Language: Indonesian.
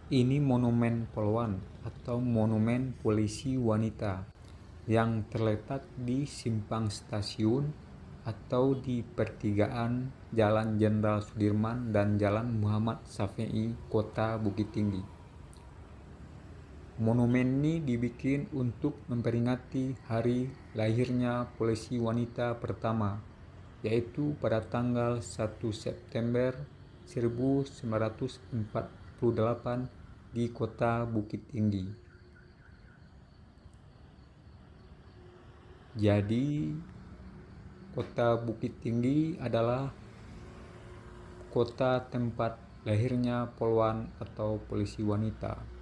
Ini monumen Polwan atau monumen polisi wanita yang terletak di simpang stasiun atau di pertigaan Jalan Jenderal Sudirman dan Jalan Muhammad Syafii, Kota Bukit Tinggi. Monumen ini dibikin untuk memperingati hari lahirnya polisi wanita pertama, yaitu pada tanggal 1 September 1948 di Kota Bukit Tinggi. Jadi, Kota Bukit Tinggi adalah kota tempat lahirnya Polwan atau polisi wanita.